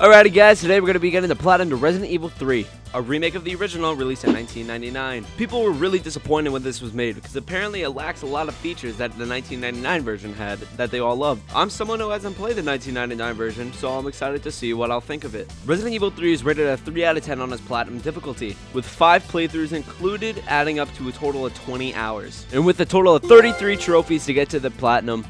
Alrighty guys, today we're going to be getting the platinum to Resident Evil 3, a remake of the original released in 1999. People were really disappointed when this was made because apparently it lacks a lot of features that the 1999 version had that they all loved. I'm someone who hasn't played the 1999 version, so I'm excited to see what I'll think of it. Resident Evil 3 is rated a 3 out of 10 on its platinum difficulty, with 5 playthroughs included, adding up to a total of 20 hours. And with a total of 33 trophies to get to the platinum,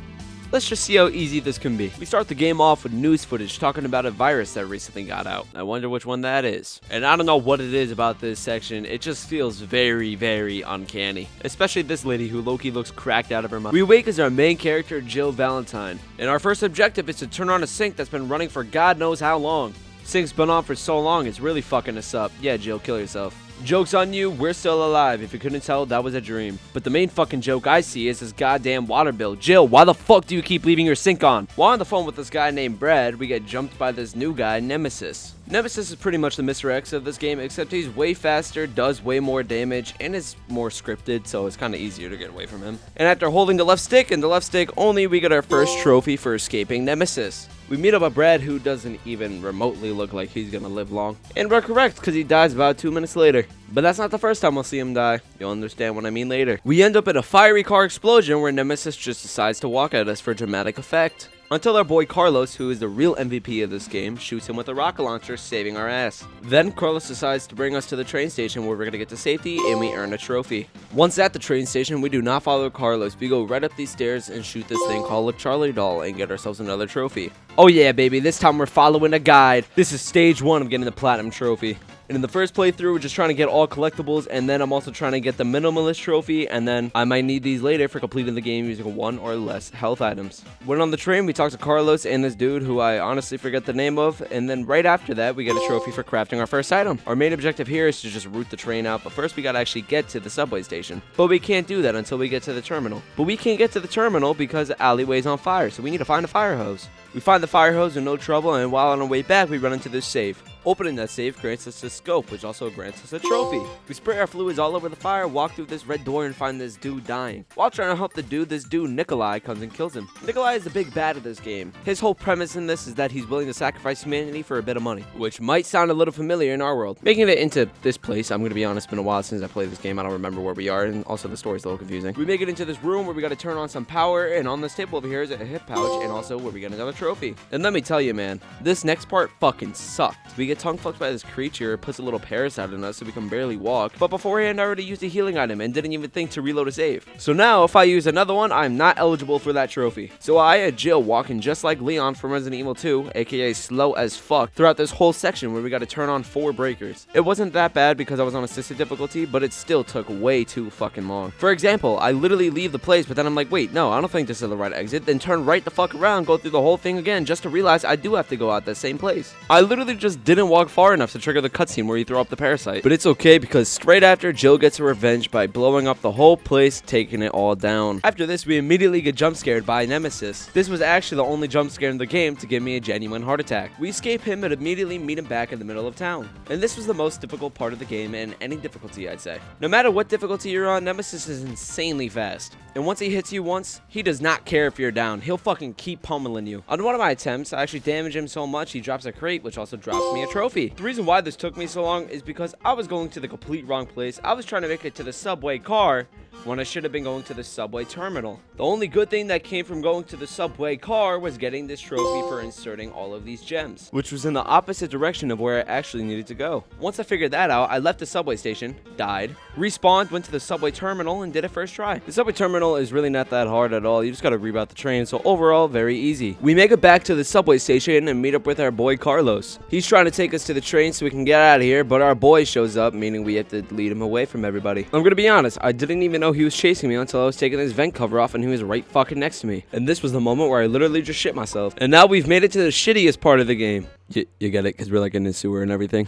let's just see how easy this can be. We start the game off with news footage talking about a virus that recently got out. I wonder which one that is. And I don't know what it is about this section. It just feels very, very uncanny. Especially this lady who low-key looks cracked out of her mind. We wake as our main character, Jill Valentine. And our first objective is to turn on a sink that's been running for God knows how long. Sink's been on for so long, it's really fucking us up. Yeah, Jill, kill yourself. Joke's on you, we're still alive. If you couldn't tell, that was a dream. But the main fucking joke I see is this goddamn water bill. Jill, why the fuck do you keep leaving your sink on? While on the phone with this guy named Brad, we get jumped by this new guy, Nemesis. Nemesis is pretty much the Mr. X of this game, except he's way faster, does way more damage, and is more scripted, so it's kind of easier to get away from him. And after holding the left stick and the left stick only, we get our first trophy for escaping Nemesis. We meet up with Brad, who doesn't even remotely look like he's gonna live long. And we're correct, because he dies about 2 minutes later. But that's not the first time we'll see him die. You'll understand what I mean later. We end up in a fiery car explosion where Nemesis just decides to walk at us for dramatic effect. Until our boy Carlos, who is the real MVP of this game, shoots him with a rocket launcher, saving our ass. Then Carlos decides to bring us to the train station where we're gonna get to safety and we earn a trophy. Once at the train station, we do not follow Carlos. We go right up these stairs and shoot this thing called a Charlie doll and get ourselves another trophy. Oh yeah, baby, this time we're following a guide. This is stage 1 of getting the platinum trophy. And in the first playthrough, we're just trying to get all collectibles, and then I'm also trying to get the minimalist trophy, and then I might need these later for completing the game using 1 or less health items. When on the train, we talk to Carlos and this dude who I honestly forget the name of, and then right after that, we get a trophy for crafting our first item. Our main objective here is to just route the train out, but first we gotta actually get to the subway station. But we can't do that until we get to the terminal. But we can't get to the terminal because the alleyway's on fire, so we need to find a fire hose. We find the fire hose with no trouble, and while on our way back, we run into this safe. Opening that safe grants us a scope, which also grants us a trophy. We spray our fluids all over the fire, walk through this red door, and find this dude dying. While trying to help the dude, this dude Nikolai comes and kills him. Nikolai is the big bad of this game. His whole premise in this is that he's willing to sacrifice humanity for a bit of money, which might sound a little familiar in our world. Making it into this place, I'm gonna be honest, it's been a while since I played this game. I don't remember where we are, and also the story's a little confusing. We make it into this room where we gotta turn on some power, and on this table over here is a hip pouch, and also where we get another trophy. And let me tell you, man, this next part fucking sucked. We get tongue fucked by this creature, puts a little parasite in us so we can barely walk, but beforehand I already used a healing item and didn't even think to reload a save. So now if I use another one, I'm not eligible for that trophy. So I had Jill walking just like Leon from Resident Evil 2, aka slow as fuck, throughout this whole section where we got to turn on 4 breakers. It wasn't that bad because I was on assisted difficulty, but it still took way too fucking long. For example, I literally leave the place, but then I'm like, wait, no, I don't think this is the right exit, then turn right the fuck around, go through the whole thing again just to realize I do have to go out that same place. I literally just didn't walk far enough to trigger the cutscene where you throw up the parasite. But it's okay because straight after, Jill gets her revenge by blowing up the whole place, taking it all down. After this, we immediately get jump scared by Nemesis. This was actually the only jump scare in the game to give me a genuine heart attack. We escape him and immediately meet him back in the middle of town. And this was the most difficult part of the game in any difficulty, I'd say. No matter what difficulty you're on, Nemesis is insanely fast. And once he hits you once, he does not care if you're down. He'll fucking keep pummeling you. On one of my attempts, I actually damage him so much, he drops a crate, which also drops me a trophy. The reason why this took me so long is because I was going to the complete wrong place. I was trying to make it to the subway car when I should have been going to the subway terminal. The only good thing that came from going to the subway car was getting this trophy for inserting all of these gems, which was in the opposite direction of where I actually needed to go. Once I figured that out, I left the subway station, died, respawned, went to the subway terminal, and did it first try. The subway terminal is really not that hard at all. You just gotta reroute the train, so overall, very easy. We make it back to the subway station and meet up with our boy Carlos. He's trying to take us to the train so we can get out of here, but our boy shows up, meaning we have to lead him away from everybody. I'm gonna be honest, I didn't even know he was chasing me until I was taking his vent cover off and he was right fucking next to me. And this was the moment where I literally just shit myself. And now we've made it to the shittiest part of the game. You get it, because we're like in the sewer and everything.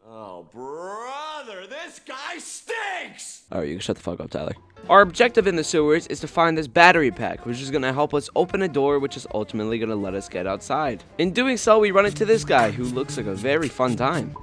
Oh, brother, this guy stinks! Alright, you can shut the fuck up, Tyler. Our objective in the sewers is to find this battery pack, which is going to help us open a door, which is ultimately going to let us get outside. In doing so, we run into this guy, who looks like a very fun time.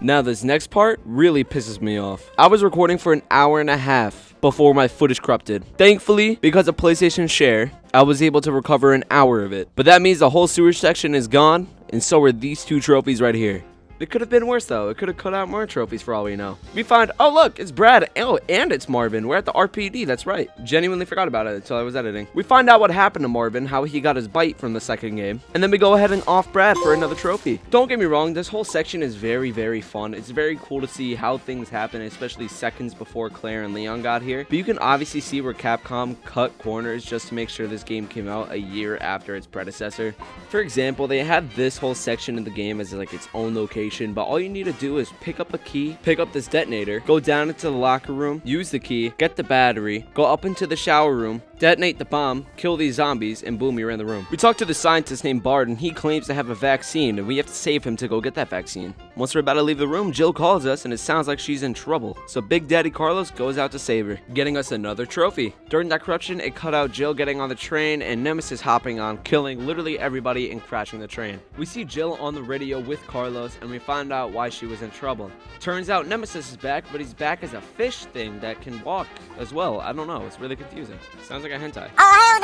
Now this next part really pisses me off. I was recording for an hour and a half before my footage corrupted. Thankfully, because of PlayStation Share, I was able to recover an hour of it. But that means the whole sewage section is gone, And so are these 2 trophies right here. It could have been worse though. It could have cut out more trophies for all we know. We find, oh look, it's Brad. Oh, and it's Marvin. We're at the RPD. That's right. Genuinely forgot about it until I was editing. We find out what happened to Marvin, how he got his bite from the second game, and then we go ahead and off Brad for another trophy. Don't get me wrong, this whole section is very, very fun. It's very cool to see how things happen, especially seconds before Claire and Leon got here. But you can obviously see where Capcom cut corners just to make sure this game came out a year after its predecessor. For example, they had this whole section in the game as like its own location, but all you need to do is pick up a key, pick up this detonator, go down into the locker room, use the key, get the battery, go up into the shower room, detonate the bomb, kill these zombies, and boom, you're in the room. We talked to the scientist named Bard, and he claims to have a vaccine, and we have to save him to go get that vaccine. Once we're about to leave the room, Jill calls us, and it sounds like she's in trouble. So Big Daddy Carlos goes out to save her, getting us another trophy. During that corruption, it cut out Jill getting on the train, and Nemesis hopping on, killing literally everybody and crashing the train. We see Jill on the radio with Carlos, and we find out why she was in trouble. Turns out Nemesis is back, but he's back as a fish thing that can walk as well. I don't know, it's really confusing. Sounds like a hentai.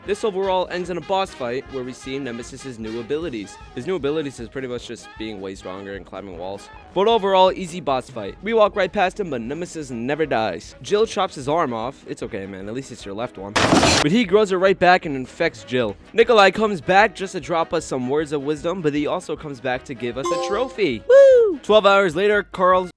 This overall ends in a boss fight where we see Nemesis's new abilities. His new abilities is pretty much just being way stronger and climbing walls. But overall, easy boss fight. We walk right past him, but Nemesis never dies. Jill chops his arm off. It's okay, man, at least it's your left one. But he grows it right back and infects Jill. Nikolai comes back just to drop us some words of wisdom, but he also comes back to give us a trophy. Woo! 12 hours later, Carlos.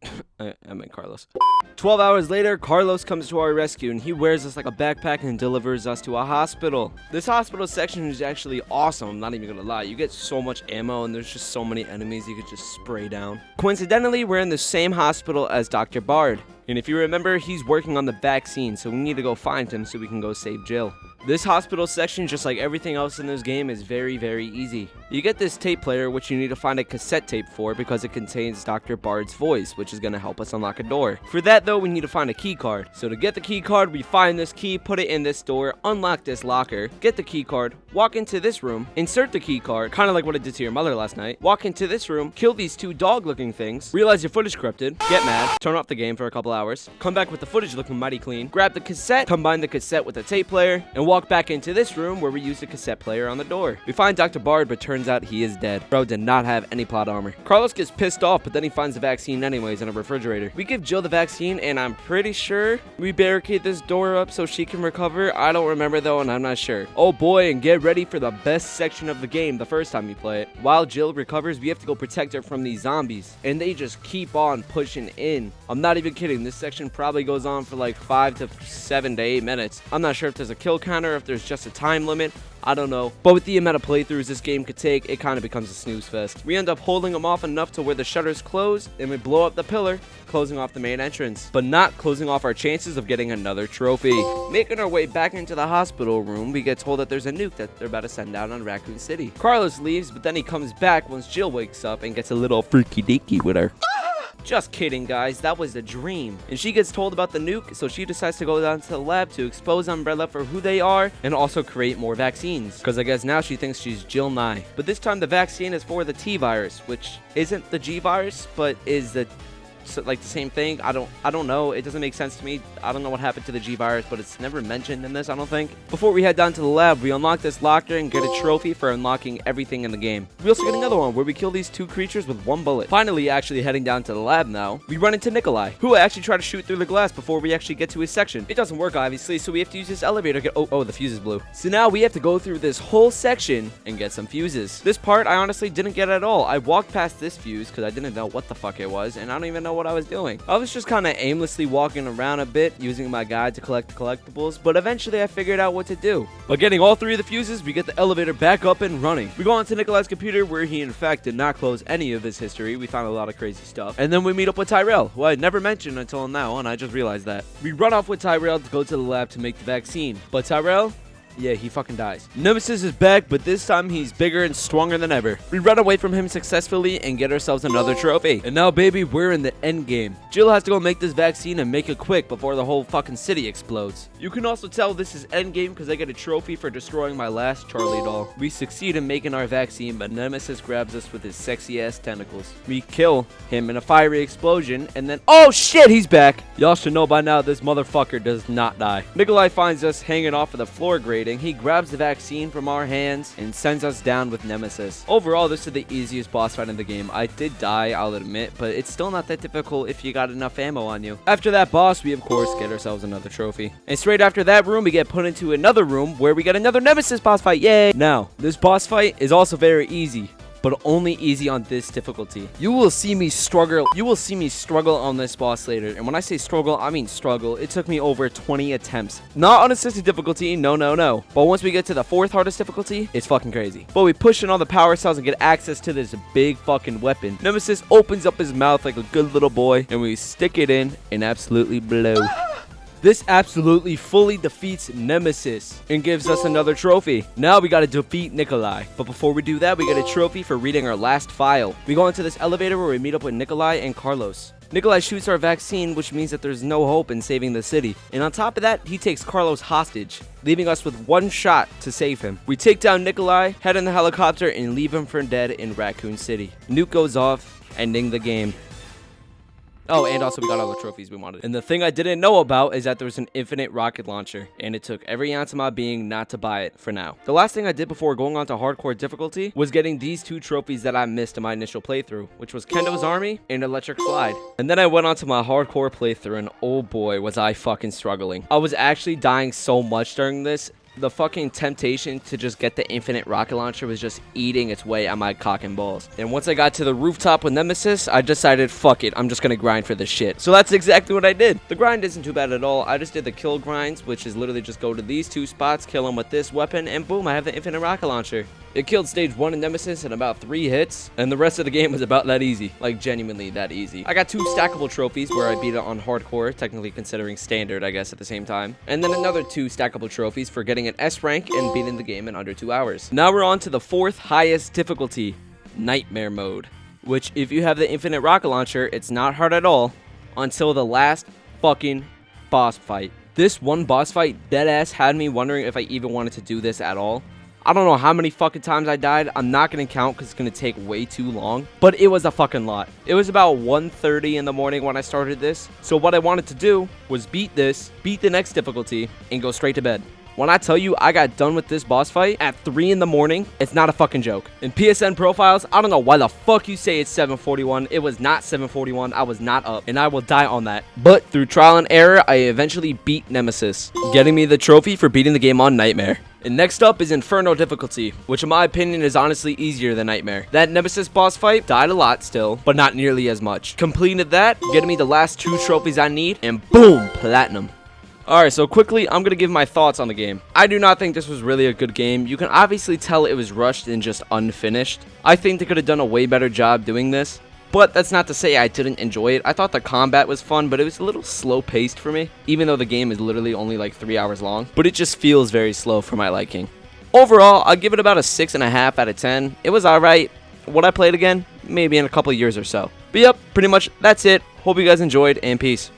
12 hours later, Carlos comes to our rescue, and he wears us like a backpack and delivers us to a hospital. This hospital section is actually awesome, I'm not even gonna lie. You get so much ammo, and there's just so many enemies you could just spray down. Coincidentally, we're in the same hospital as Dr. Bard. And if you remember, he's working on the vaccine, so we need to go find him so we can go save Jill. This hospital section, just like everything else in this game, is very, very easy. You get this tape player, which you need to find a cassette tape for because it contains Dr. Bard's voice, which is going to help us unlock a door. For that, though, we need to find a key card. So to get the key card, we find this key, put it in this door, unlock this locker, get the key card, walk into this room, insert the key card, kind of like what I did to your mother last night, walk into this room, kill these 2 dog-looking things, realize your footage corrupted, get mad, turn off the game for a couple hours, come back with the footage looking mighty clean, grab the cassette, combine the cassette with the tape player, and walk back into this room where we use the cassette player on the door. We find Dr. Bard, but turns out he is dead. Bro did not have any plot armor. Carlos gets pissed off, but then he finds the vaccine anyways in a refrigerator. We give Jill the vaccine, and I'm pretty sure we barricade this door up so she can recover. I don't remember though, and I'm not sure. Oh boy, and get ready for the best section of the game the first time you play it. While Jill recovers, we have to go protect her from these zombies, and they just keep on pushing in. I'm not even kidding. This section probably goes on for like 5 to 7 to 8 minutes. I'm not sure if there's a kill counter, if there's just a time limit. I don't know, but with the amount of playthroughs this game could take, it kind of becomes a snooze fest. We end up holding them off enough to where the shutters close, and we blow up the pillar, closing off the main entrance, but not closing off our chances of getting another trophy. Making our way back into the hospital room, we get told that there's a nuke that they're about to send down on Raccoon City. Carlos leaves, but then he comes back once Jill wakes up and gets a little freaky deaky with her. Just kidding, guys, that was a dream. And she gets told about the nuke, so she decides to go down to the lab to expose Umbrella for who they are and also create more vaccines. Because I guess now she thinks she's Jill Nye. But this time the vaccine is for the T virus, which isn't the G virus, but is the like the same thing. I don't know. It doesn't make sense to me. I don't know what happened to the G virus, but it's never mentioned in this, I don't think. Before we head down to the lab, we unlock this locker and get a trophy for unlocking everything in the game. We also get another one where we kill these 2 creatures with 1 bullet. Finally, actually heading down to the lab now, we run into Nikolai, who actually tried to shoot through the glass before we actually get to his section. It doesn't work, obviously, so we have to use this elevator to get oh, the fuse is blue. So now we have to go through this whole section and get some fuses. This part I honestly didn't get at all. I walked past this fuse because I didn't know what the fuck it was, and I don't even know what I was doing. I was just kind of aimlessly walking around a bit, using my guide to collect the collectibles, but eventually I figured out what to do. By getting all 3 of the fuses, we get the elevator back up and running. We go onto Nikolai's computer, where he in fact did not close any of his history. We found a lot of crazy stuff. And then we meet up with Tyrell, who I had never mentioned until now, and I just realized that. We run off with Tyrell to go to the lab to make the vaccine. But Tyrell, yeah, he fucking dies. Nemesis is back, but this time he's bigger and stronger than ever. We run away from him successfully and get ourselves another trophy. And now, baby, we're in the end game. Jill has to go make this vaccine and make it quick before the whole fucking city explodes. You can also tell this is end game because I get a trophy for destroying my last Charlie doll. We succeed in making our vaccine, but Nemesis grabs us with his sexy ass tentacles. We kill him in a fiery explosion, and then oh shit, he's back. Y'all should know by now this motherfucker does not die. Nikolai finds us hanging off of the floor grate infuriating. He grabs the vaccine from our hands and sends us down with Nemesis. Overall, this is the easiest boss fight in the game. I did die, I'll admit, but it's still not that difficult if you got enough ammo on you. After that boss, we of course get ourselves another trophy. And straight after that room, we get put into another room where we get another Nemesis boss fight. Yay! Now, this boss fight is also very easy, but only easy on this difficulty. You will see me struggle on this boss later. And when I say struggle, I mean struggle. It took me over 20 attempts. Not on assisted difficulty, no. But once we get to the 4th hardest difficulty, it's fucking crazy. But we push in all the power cells and get access to this big fucking weapon. Nemesis opens up his mouth like a good little boy, and we stick it in and absolutely blow. This absolutely fully defeats Nemesis and gives us another trophy. Now we gotta defeat Nikolai. But before we do that, we get a trophy for reading our last file. We go into this elevator where we meet up with Nikolai and Carlos. Nikolai shoots our vaccine, which means that there's no hope in saving the city. And on top of that, he takes Carlos hostage, leaving us with one shot to save him. We take down Nikolai, head in the helicopter, and leave him for dead in Raccoon City. Nuke goes off, ending the game. Oh, and also we got all the trophies we wanted. And the thing I didn't know about is that there was an infinite rocket launcher, and it took every ounce of my being not to buy it for now. The last thing I did before going on to hardcore difficulty was getting these 2 trophies that I missed in my initial playthrough, which was Kendo's Army and Electric Slide. And then I went on to my hardcore playthrough, and oh boy, was I fucking struggling. I was actually dying so much during this. The fucking temptation to just get the infinite rocket launcher was just eating its way on my cock and balls. And once I got to the rooftop with Nemesis, I decided, fuck it, I'm just gonna grind for this shit. So that's exactly what I did. The grind isn't too bad at all. I just did the kill grinds, which is literally just go to these 2 spots, kill them with this weapon, and boom, I have the infinite rocket launcher. It killed stage 1 in Nemesis in about 3 hits, and the rest of the game was about that easy. Like, genuinely that easy. I got 2 stackable trophies where I beat it on hardcore, technically considering standard, I guess, at the same time. And then another 2 stackable trophies for getting an S rank and beating the game in under 2 hours. Now we're on to the 4th highest difficulty, Nightmare Mode. Which, if you have the infinite rocket launcher, it's not hard at all until the last fucking boss fight. This one boss fight, deadass, had me wondering if I even wanted to do this at all. I don't know how many fucking times I died. I'm not going to count because it's going to take way too long. But it was a fucking lot. It was about 1:30 in the morning when I started this. So what I wanted to do was beat this, beat the next difficulty, and go straight to bed. When I tell you I got done with this boss fight at 3 in the morning, it's not a fucking joke. In PSN profiles, I don't know why the fuck you say it's 7:41. It was not 7:41. I was not up, and I will die on that. But through trial and error, I eventually beat Nemesis, getting me the trophy for beating the game on Nightmare. And next up is Inferno difficulty, which in my opinion is honestly easier than Nightmare. That Nemesis boss fight died a lot still, but not nearly as much. Completed that, getting me the last 2 trophies I need, and boom, platinum. Alright, so quickly, I'm going to give my thoughts on the game. I do not think this was really a good game. You can obviously tell it was rushed and just unfinished. I think they could have done a way better job doing this. But that's not to say I didn't enjoy it. I thought the combat was fun, but it was a little slow paced for me. Even though the game is literally only like 3 hours long. But it just feels very slow for my liking. Overall, I'll give it about a 6.5 out of 10. It was alright. Would I play it again? Maybe in a couple of years or so. But yep, pretty much that's it. Hope you guys enjoyed, and peace.